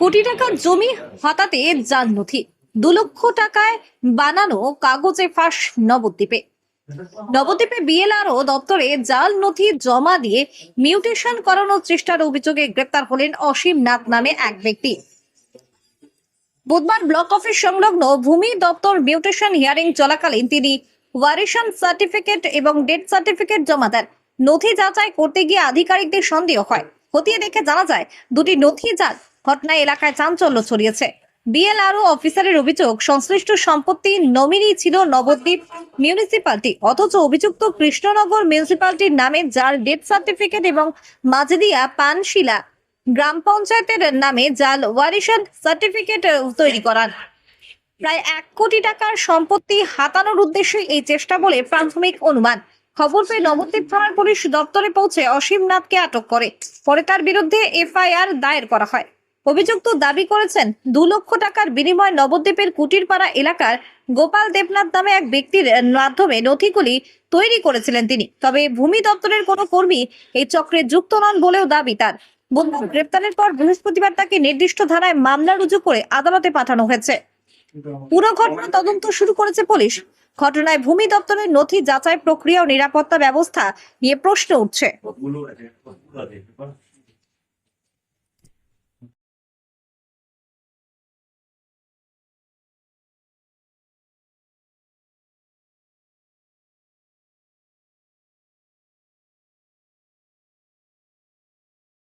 কোটি টাকার জমি হাতাতে জাল নথি, 2 লক্ষ টাকায় বানানো কাগজে ফাঁস নবদ্বীপে। নবদ্বীপে বিএলআরও দপ্তরে জাল নথি জমা দিয়ে মিউটেশন করানোর চেষ্টার অভিযোগে গ্রেপ্তার হলেন অসীম নাথ নামে এক ব্যক্তি। বুধবার ব্লক অফিস সংলগ্ন ভূমি দপ্তর মিউটেশন হিয়ারিং চলাকালীন তিনি ওয়ারিশন সার্টিফিকেট এবং ডেথ সার্টিফিকেট জমা দেন। নথি যাচাই করতে গিয়ে আধিকারিকদের সন্দেহ হয়, খতিয়ে দেখে জানা যায় দুটি নথি জাল। ঘটনায় এলাকায় চাঞ্চল্য ছড়িয়েছে। বিএলআরও অফিসারের অভিযোগ, সংশ্লিষ্ট সম্পত্তি নমিনি ছিল নবদ্বীপ মিউনিসিপালিটি, অথচ অভিযুক্ত কৃষ্ণনগর মিউনিসিপালিটির নামে জাল ডেথ সার্টিফিকেট এবং মাঝদিয়া পানশিলা গ্রাম পঞ্চায়েতের নামে জাল ওয়ারিশন সার্টিফিকেট তৈরি করান। প্রায় 1 কোটি টাকার সম্পত্তি হাতানোর উদ্দেশ্যে এই চেষ্টা বলে প্রাথমিক অনুমান। খবর পেয়ে নবদ্বীপ থানার পুলিশ দপ্তরে পৌঁছে অসীম নাথকে আটক করে। পরে তার বিরুদ্ধে এফআইআর দায়ের করা হয়। অভিযুক্ত দাবি করেছেন 2 লক্ষ টাকার বিনিময়ে নবদ্বীপের কুটিরপাড়া এলাকার গোপাল দেবনাথ নামে এক ব্যক্তির মাধ্যমে নথিগুলি তৈরি করেছিলেন তিনি। তবে ভূমি দপ্তরের কোনো কর্মী এই চক্রে যুক্ত নন বলেও দাবি তার। বুধবার গ্রেপ্তারের পর বৃহস্পতিবার তাকে নির্দিষ্ট ধারায় মামলা রুজু করে আদালতে পাঠানো হয়েছে। পুরো ঘটনা তদন্ত শুরু করেছে পুলিশ। ঘটনায় ভূমি দপ্তরের নথি যাচাই প্রক্রিয়া ও নিরাপত্তা ব্যবস্থা নিয়ে প্রশ্ন উঠছে।